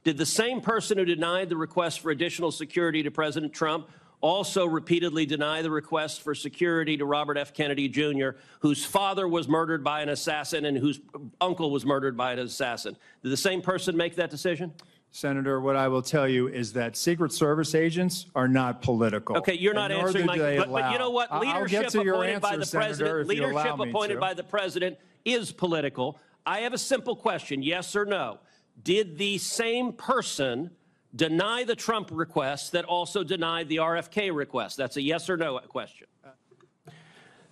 Did the same person who denied the request for additional security to President Trump also repeatedly deny the request for security to Robert F. Kennedy Jr., whose father was murdered by an assassin and whose uncle was murdered by an assassin? Did the same person make that decision? Senator, what I will tell you is that Secret Service agents are not political. Okay, you're not answering my question. But you know what? Leadership appointed by the president, leadership appointed by the president is political. I have a simple question, yes or no. Did the same person deny the Trump request that also denied the RFK request? That's a yes or no question.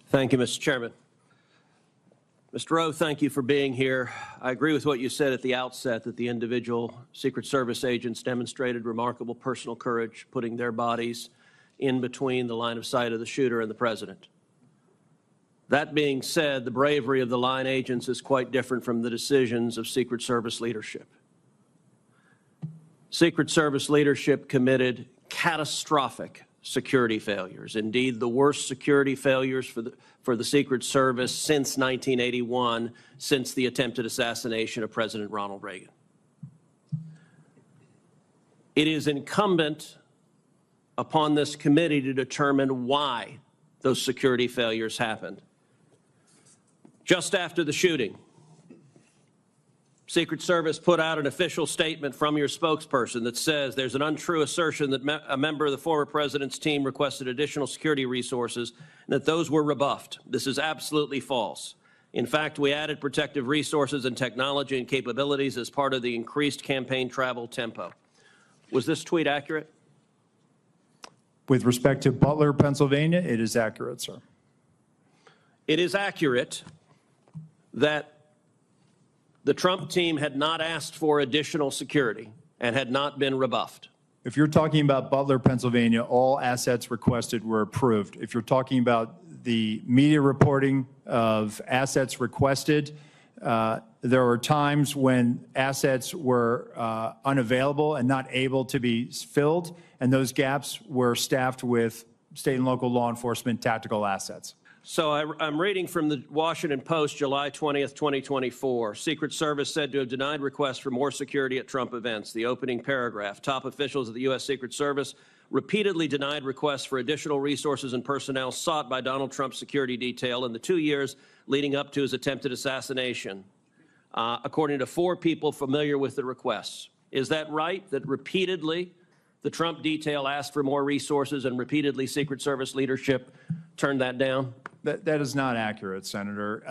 Thank you, Mr. Chairman. Mr. Rowe, thank you for being here. I agree with what you said at the outset, that the individual Secret Service agents demonstrated remarkable personal courage, putting their bodies in between the line of sight of the shooter and the president. That being said, the bravery of the line agents is quite different from the decisions of Secret Service leadership. Secret Service leadership committed catastrophic security failures, indeed the worst security failures for the Secret Service since 1981, since the attempted assassination of President Ronald Reagan. It is incumbent upon this committee to determine why those security failures happened. Just after the shooting, Secret Service put out an official statement from your spokesperson that says there's an untrue assertion that a member of the former president's team requested additional security resources and that those were rebuffed. This is absolutely false. In fact, we added protective resources and technology and capabilities as part of the increased campaign travel tempo. Was this tweet accurate? With respect to Butler, Pennsylvania, it is accurate, sir. It is accurate that the Trump team had not asked for additional security and had not been rebuffed. If you're talking about Butler, Pennsylvania, all assets requested were approved. If you're talking about the media reporting of assets requested, there were times when assets were unavailable and not able to be filled, and those gaps were staffed with state and local law enforcement tactical assets. So I'm reading from the Washington Post, July 20th, 2024. Secret Service said to have denied requests for more security at Trump events. The opening paragraph, top officials of the U.S. Secret Service repeatedly denied requests for additional resources and personnel sought by Donald Trump's security detail in the 2 years leading up to his attempted assassination, according to 4 people familiar with the requests. Is that right, that repeatedly the Trump detail asked for more resources and repeatedly Secret Service leadership turned that down? That is not accurate, Senator.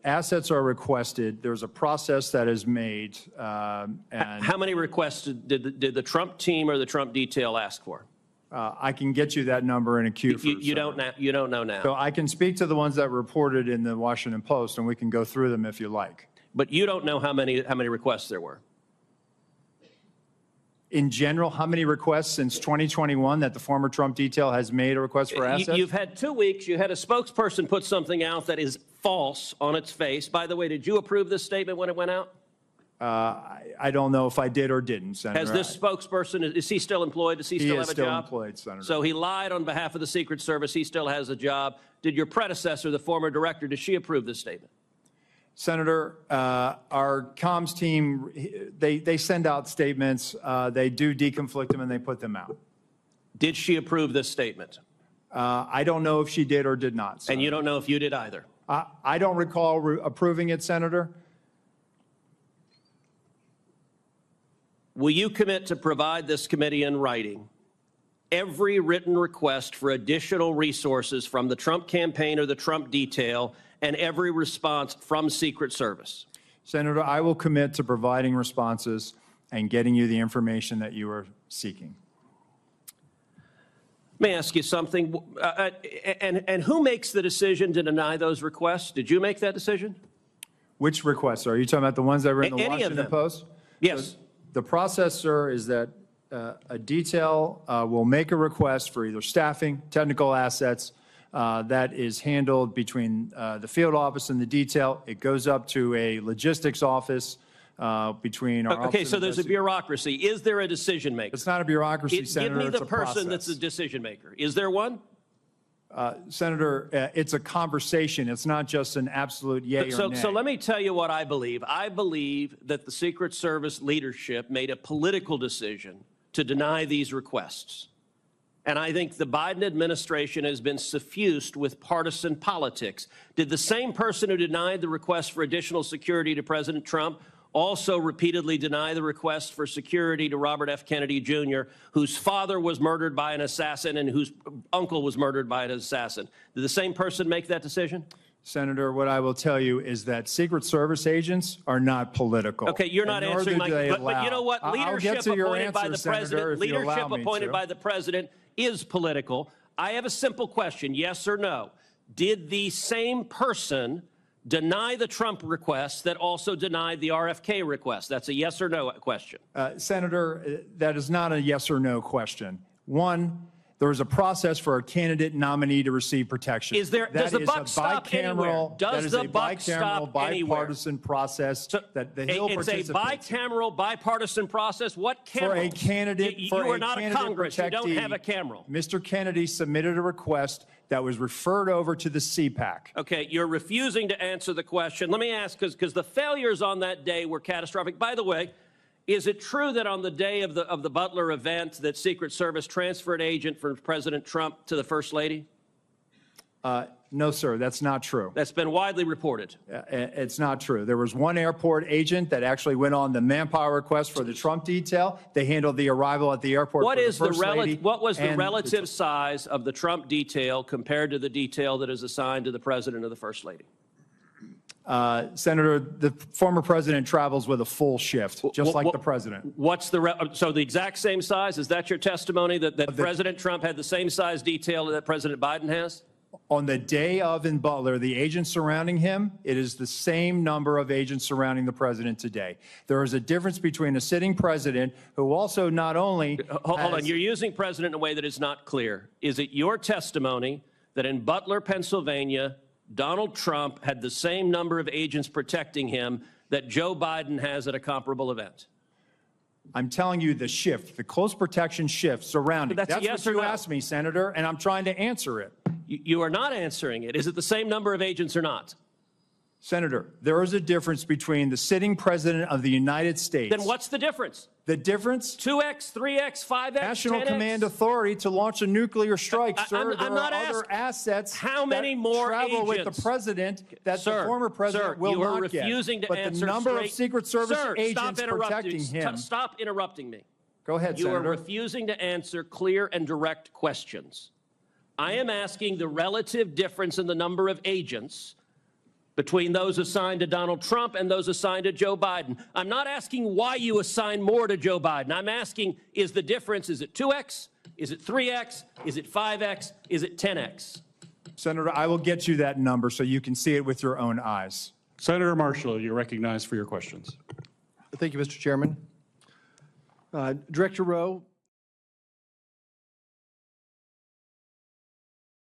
Assets are requested. There's a process that is made. And how many requests did the Trump team or the Trump detail ask for? I can get you that number in a queue. You don't know now. So I can speak to the ones that were reported in the Washington Post, and we can go through them if you like. But you don't know how many requests there were. In general, how many requests since 2021 that the former Trump detail has made a request for assets? You've had 2 weeks. You had a spokesperson put something out that is false on its face. By the way, did you approve this statement when it went out? I don't know if I did or didn't, Senator. Has this spokesperson, is he still employed? Does he still have a job? He is still employed, Senator. So he lied on behalf of the Secret Service. He still has a job. Did your predecessor, the former director, did she approve this statement? Senator, our comms team, they send out statements, they do deconflict them, and they put them out. Did she approve this statement? I don't know if she did or did not, Senator. And you don't know if you did either? I don't recall approving it, Senator. Will you commit to provide this committee in writing every written request for additional resources from the Trump campaign or the Trump detail and every response from Secret Service? Senator, I will commit to providing responses and getting you the information that you are seeking. Let me ask you something. And who makes the decision to deny those requests? Did you make that decision? Which requests? Are you talking about the ones that were in the Washington Post? Yes. So the process, sir, is that a detail will make a request for either staffing, technical assets, that is handled between the field office and the detail. It goes up to a logistics office between our Okay, so there's a bureaucracy. Is there a decision maker? It's not a bureaucracy, Senator. Give me the it's a person process. that's the decision maker. Is there one? Senator, it's a conversation. It's not just an absolute yay or nay. So let me tell you what I believe. I believe that the Secret Service leadership made a political decision to deny these requests. And I think the Biden administration has been suffused with partisan politics. Did the same person who denied the request for additional security to President Trump also repeatedly deny the request for security to Robert F. Kennedy Jr., whose father was murdered by an assassin and whose uncle was murdered by an assassin? Did the same person make that decision? Senator, what I will tell you is that Secret Service agents are not political. Okay, you're not answering my question. But you know what? Leadership appointed by the president, leadership appointed by the president is political. I have a simple question, yes or no. Did the same person deny the Trump request that also denied the RFK request? That's a yes or no question. Senator, that is not a yes or no question. One, there is a process for a candidate nominee to receive protection. Does the buck stop anywhere? Does the buck stop anywhere? Bipartisan process that the Hill participates in. It's a bicameral, bipartisan process. What cameral? For a candidate, you are not a Congress. You don't have a cameral. Mr. Kennedy submitted a request that was referred over to the CPAC. Okay, you're refusing to answer the question. Let me ask, because the failures on that day were catastrophic. By the way, is it true that on the day of the Butler event that Secret Service transferred agent from President Trump to the First Lady? No, sir, that's not true. That's been widely reported. It's not true. There was one airport agent that actually went on the manpower request for the Trump detail. They handled the arrival at the airport for the First Lady. What was the relative size of the Trump detail compared to the detail that is assigned to the President or the First Lady? Senator, the former president travels with a full shift, just like the president. What's so the exact same size? Is that your testimony that President Trump had the same size detail that President Biden has? On the day of in Butler, the agents surrounding him, it is the same number of agents surrounding the president today. There is a difference between a sitting president who also not only Hold on, you're using president in a way that is not clear. Is it your testimony that in Butler, Pennsylvania, Donald Trump had the same number of agents protecting him that Joe Biden has at a comparable event? I'm telling you the shift, the close protection shift surrounding. That's yes what you or no? asked me, Senator, and I'm trying to answer it. You are not answering it. Is it the same number of agents or not? Senator, there is a difference between the sitting president of the United States. Then what's the difference? The difference? 2x, 3x, 5x, National 10x? Command Authority to launch a nuclear strike, sir. I'm not there are other assets how many more travel agents? with the president that Sir, the former president will you are not get. refusing to but answer the number straight. of Secret Service Sir, agents protecting him. Stop interrupting me. Go ahead, You Senator. are refusing to answer clear and direct questions. I am asking the relative difference in the number of agents between those assigned to Donald Trump and those assigned to Joe Biden. I'm not asking why you assign more to Joe Biden. I'm asking, is the difference, is it 2x? Is it 3x? Is it 5x? Is it 10x? Senator, I will get you that number so you can see it with your own eyes. Senator Marshall, you're recognized for your questions. Thank you, Mr. Chairman. Director Rowe,